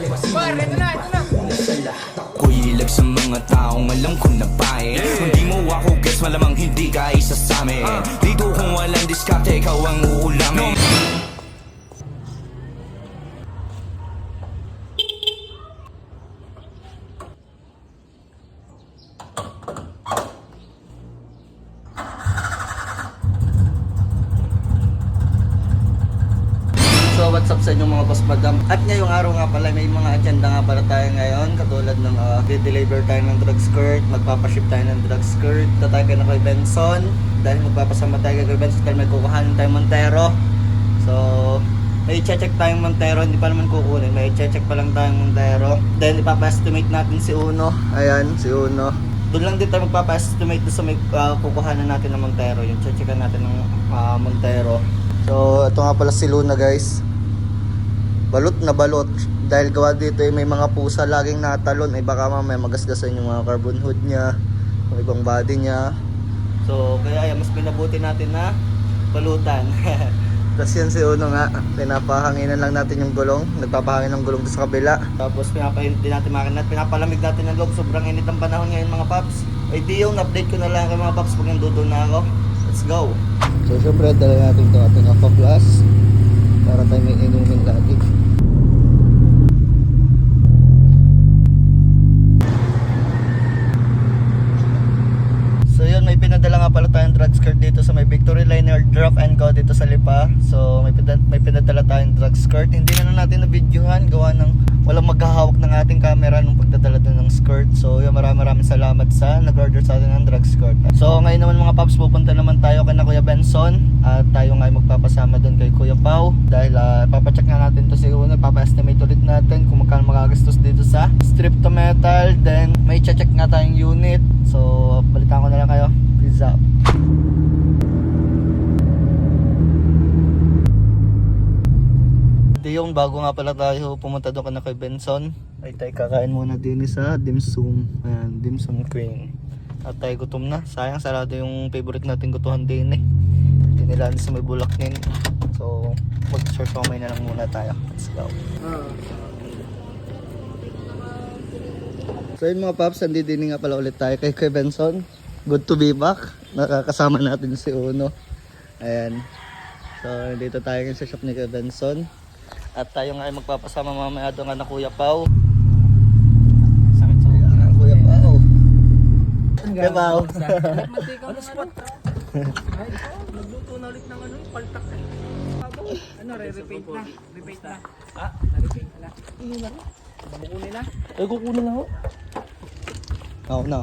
Pare, ito na. Ako'y ilag sa mga taong alam ko na pae. Hindi mo ako guess, malamang hindi ka isa sa amin. Dito kung walang diskarte, ikaw ang uulamin. So what's up sa inyo mga boss madam. At ngayong araw nga pala may mga agenda nga pala tayo ngayon. Katulad ng deliver tayo ng drug skirt, magpapaship tayo ng drug skirt. Tatay ka na kay Benson. Dahil magpapasama tayo kay Benson dahil may kukuhanin tayong Montero. So may check tayong Montero, hindi pa naman kukunin. May check pa lang tayong Montero. Then ipapa-estimate natin si Uno. Ayan, si Uno. Doon lang din tayo magpapa-estimate doon sa may kukuhanan natin ng Montero. Yung checkan natin ng Montero. So ito nga pala si Luna guys. Balot na balot. Dahil gawa dito may mga pusa laging natalon. Ay baka mamaya magasgasan yung mga carbon hood niya, yung ibang body niya. So kaya mas pinabuti natin na balutan. Tapos yan si Uno nga, pinapahanginan lang natin yung gulong. Nagpapahangin ng gulong doon sa kabila. Tapos pinapainit din natin makina at pinapalamig natin ng loob. Sobrang init ang panahon ngayon mga paps. Ay di yung update ko na lang kay mga paps pag nandoon na ako. Let's go! So syempre dala natin ito ating Aqua Plus para tayo may inumin lagi. So yun, may pinadala nga pala tayong drug skirt dito sa may Victory Liner Drop and Go dito sa Lipa. So may pinadala tayong drug skirt. Hindi na natin na-videohan gawa ng walang maghahawak ng ating camera nung pagdadala dun ng skirt. So yun, maraming salamat sa nag-order sa atin ng drug skirt. So ngayon naman mga paps, pupunta naman tayo kay na Kuya Benson. At tayo nga ay magpapasama dun kay Kuya Pao. Dahil papacheck nga natin to si Uno. Papa-estimate ulit natin kung magkano magagastos dito sa strip to metal. Then may check nga tayong unit. So balitaan ko na lang kayo. Peace out. Di yung bago nga pala tayo pumunta doon ka na kay Benson, ay tayo kakain muna din sa dim sum. Ayan, dim sum queen. At tayo gutom na. Sayang sarado yung favorite natin gutuhan din eh. Hindi nila sa may Bulacnin. So mag-short kamay na lang muna tayo. Let's go. So yun mga paps, hindi din nga pala ulit tayo kay Benson. Good to be back. Nakakasama natin si Uno. Ayan. So dito tayo sa shop ni Kuya Benson. At tayo nga ay magpapasama mamaya doon nga na Kuya Pao. Sakit sa Kuya Pao. Kuya Pao. Ano spot? Nagluto na ulit ng ano, paltak na. Ano, re-repaint na. Repaint na. Na-repaint na. Hindi na rin. Mabukunin na. Ay, kukunin na ako. Oo na.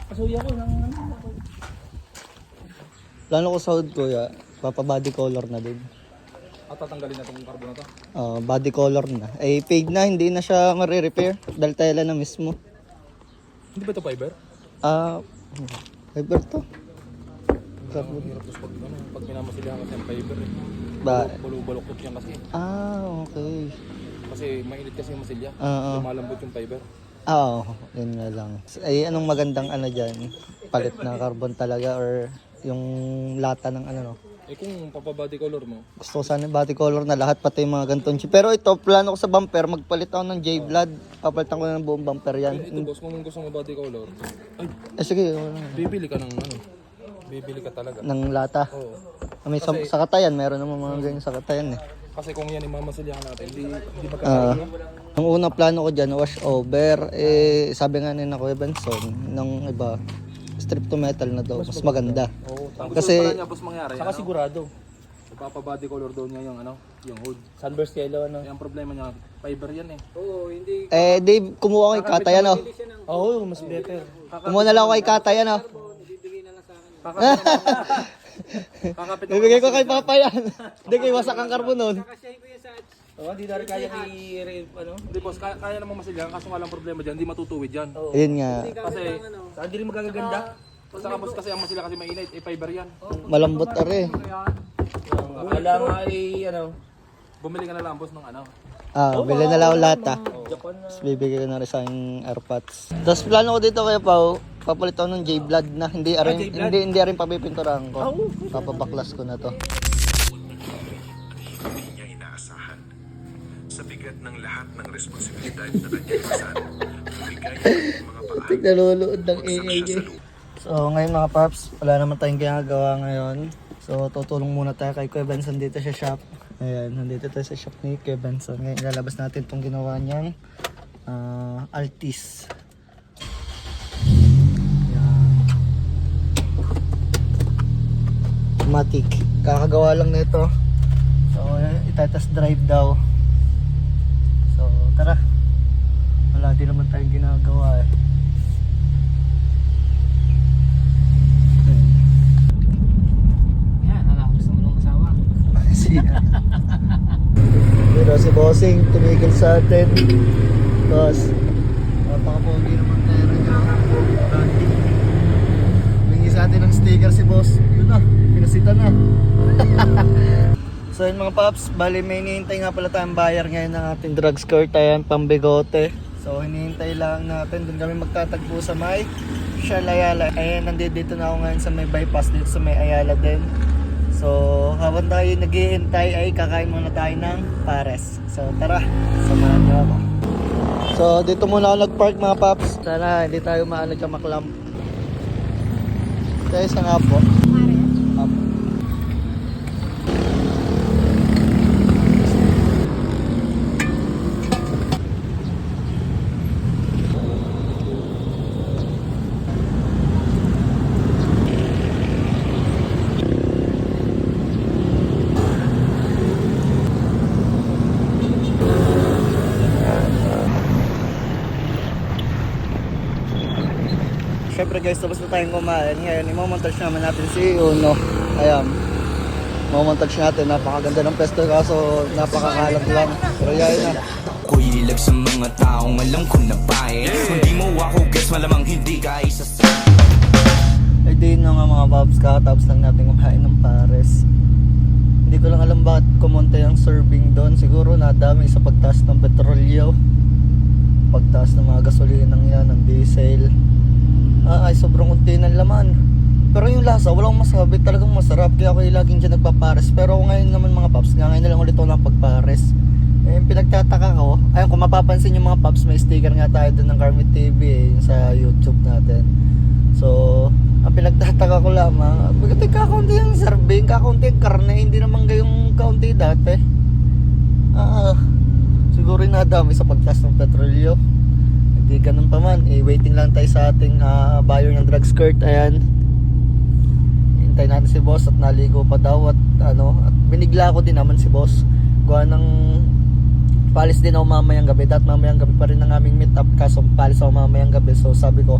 Pasuya ko ng ano. Plano ko sa hood kuya, papa-body color na din. At tatanggalin na itong carbon na to? Body color na. Eh, fade na, hindi na siya marirepair. Dahil tela na mismo. Hindi ba ito fiber? Fiber to. Ang hirap dos pag minamasilahan kasi ang fiber eh. Ba? Baluktot yan kasi. Okay. Kasi mainit kasi yung masilya. Oo. Lumalambot yung fiber. Oo, yun nga lang. Ay, anong magandang ano dyan? Palit na carbon talaga or yung lata ng ano no? Eh kung papabody color mo, Gusto ko sana yung body color na lahat, pati yung mga ganitong chip. Pero ito, plano ko sa bumper, magpalit ako ng J-Blood. Papalitan ko na ng buong bumper yan. ito boss, kung gusto mo body color, ay, Sige, bibili ka ng ano, bibili ka talaga. ng lata. Oo. May sa katayan, meron naman mga ganyan sa katayan eh. Kasi kung yan imamasilyahan natin, hindi magkakaroon. Ang unang plano ko dyan, wash over. Eh, sabi nga nila Kuya Benson, ng iba, strip to metal na daw, mas maganda. Oo. Kasi- Kasi niya boss mangyari. Saka sigurado. Papabody color daw niya yung ano, yung hood. Sunburst yellow ano. Eh, ang problema niya, fiber yan eh. Eh, Dave, kumuha ko kay Katayan oh. Oo, mas better. Kumuha na lang ako kay Katayan oh. Kakapit Bibigay ko kay Papa yan. Hindi, kay wasak ang carbon nun. Oo, di na rin kaya ano. Hindi boss, kaya namang masilyahan, kaso nga lang problema dyan, hindi matutuwid yan. Ayun nga, Kasi, Saan di rin magaganda? saka boss kasi ang masilya kasi mainit, eh fiber yan. malambot are. Wala nga ano. Bumili ka na lang boss ng ano. Bili na lang ako lata. Japan na. Tapos bibigay ko na rin sa aking airpods. Tapos plano ko dito kaya Pao, magpapalit ako ng J-Blood na hindi arin, J-Blood? hindi arin papipinturahan ko. Oo. Papabaklas ko na to. Hindi niya inaasahan. Sa bigat ng lahat ng responsibilidad na kanyang kasal, bumigay ang mga paahit. Naluluod ng Bagsak siya sa lupa. So ngayon mga paps, wala naman tayong ginagawa ngayon. So tutulong muna tayo kay Kuya Benson dito sa shop. Ayan, nandito tayo sa shop ni Kuya Benson. Ngayon ilalabas natin itong ginawa niyang Altis. Ayan. Matic. Kakagawa lang nito. So itatest drive daw. So tara. Wala din naman tayong ginagawa eh. Yan, gusto mo nung asawa. Pero si Bossing tumigil sa atin. Tapos napaka-pogi naman tayo niya. Bingi sa atin ng sticker si Boss. Yun na, pinasita na. So yun mga paps, bali may hinihintay nga pala tayong buyer ngayon ng ating drug skirt. Ayan, pambigote. So hinihintay lang natin, dun kami magtatagpo sa may Shell Ayala. Ayan, nandito na ako ngayon sa may bypass dito sa may Ayala din. So habang tayo naghihintay ay kakain muna tayo ng pares. So tara, samahan niyo ako. So dito muna ako nag-park mga paps. Sana hindi tayo maano dyan maklamp. Tayo sa nga po. Apo. Siyempre guys, tapos na tayong kumain. Ngayon, i-montage naman natin si Uno. Ayan. I-montage natin. Napakaganda ng pesto kaso napakakalat lang. Pero yan na. Ako'y ilag sa mga taong alam ko na pae. Hindi mo ako guess, malamang hindi ka isa sa... Ay di na nga mga babs, kakatapos lang natin kumain ng pares. Hindi ko lang alam bakit kumunta yung serving doon. Siguro nadami sa pagtaas ng petrolyo. Pagtaas ng mga gasolinang yan, ng diesel. Ay sobrang unti ng laman. Pero yung lasa, walang masabi, talagang masarap. Kaya ako yung laging dyan nagpapares. Pero ngayon naman mga paps, ngayon na lang ulit ako nakapagpares. Eh, pinagtataka ko, ayun kung mapapansin yung mga paps, may sticker nga tayo doon ng Carmit TV yung sa YouTube natin. So, ang pinagtataka ko lamang, bakit kakaunti yung serving, kakaunti yung karne, hindi naman gayong kaunti dati. Siguro yung nadami sa pagtaas ng petrolyo. Hindi ganun pa man, waiting lang tayo sa ating buyer ng drug skirt. Ayan, hintay natin si boss at naligo pa daw at binigla ko din naman si boss. Gawa ng palis din ako mamayang gabi, at mamayang gabi pa rin ang aming meet up, kaso palis ako mamayang gabi. So sabi ko,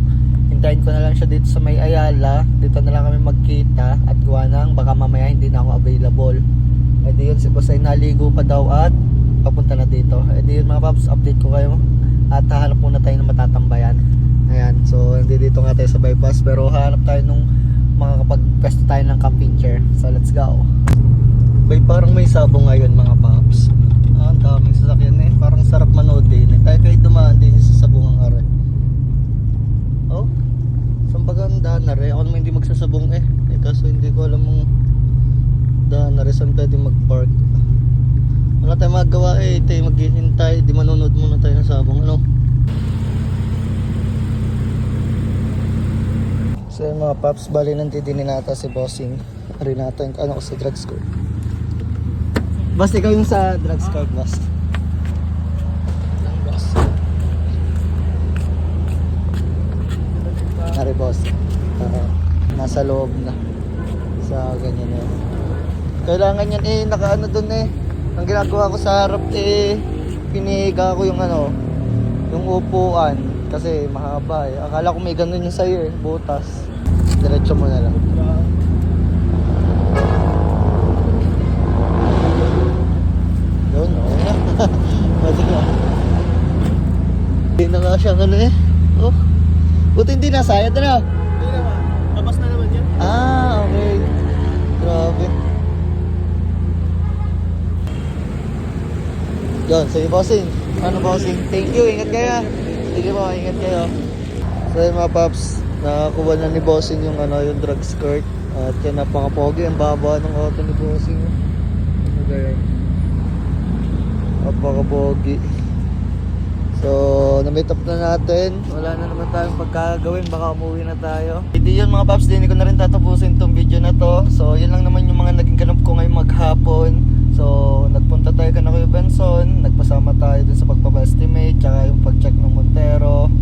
hintayin ko na lang siya dito sa may Ayala, dito na lang kami magkita, at gawa ng baka mamaya hindi na ako available. E di yun, si boss ay naligo pa daw at papunta na dito. E di yun mga paps, update ko kayo at hahanap muna tayo ng matatambayan. Ayan, so hindi dito nga tayo sa bypass, pero hahanap tayo nung makakapag-pwesto tayo ng camping chair. So let's go. Bay, parang may sabong ngayon mga paps. Ang daming sasakyan eh, parang sarap manood din eh. Tayo kayo dumaan din sa sabong ang are. Oh, saan ba ang daan na rin? Ako naman hindi magsasabong eh kaso hindi ko alam mong daan na rin saan pwede mag-park. Wala tayong magawa eh, tayo maghihintay, di manonood muna tayo ng sabong, ano? So yun mga paps, bali nandidinin nata si Bossing. Rin natin yung ano ko sa drug skirt. Boss, ikaw yung sa drug skirt, boss. Lang, boss. Nari, boss. Nasa loob na. Sa ganyan eh. Kailangan yan eh, nakaano dun eh. Ang ginagawa ko sa harap eh, pinihiga ko yung yung upuan kasi mahaba eh. Akala ko may ganun yung sa'yo eh, butas. Diretso mo na lang. Yun, okay na. Pwede na. Hindi na nga siya eh. Oh, buti hindi nasayad na. Hindi naman, labas na naman yan. Okay. Grabe. Yun, sige bossing. Ano bossing? Thank you, ingat kayo. Sige po, ingat kayo. So yun mga paps, Nakakuha na ni Bossing yung yung drug skirt. At yan, napaka-pogi. Ang baba ng auto ni Bossing. Ano ganyan? Napaka-pogi. So, na-meet up na natin. Wala na naman tayong pagkagawin. Baka umuwi na tayo. Hindi yun mga paps. Hindi ko na rin tatapusin tong video na to. So, yun lang naman yung mga naging ganap ko ngayong maghapon. So, nagpunta tayo ka na Kuya Benson. Nagpasama tayo dun sa pagpapa-estimate. Tsaka yung pag-check ng Montero.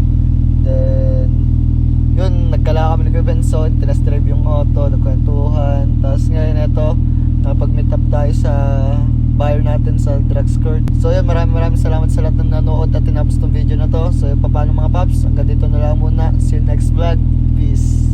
Then, yun, nagkala kami ni Kuya Benson. Tinest drive yung auto. Nagkwentuhan. Tapos ngayon ito, napag-meet up tayo sa buyer natin sa drug skirt. So yun, maraming salamat sa lahat ng nanood at tinapos tong video na to. So yun, paano mga paps? Hanggang dito na lang muna. See you next vlog. Peace.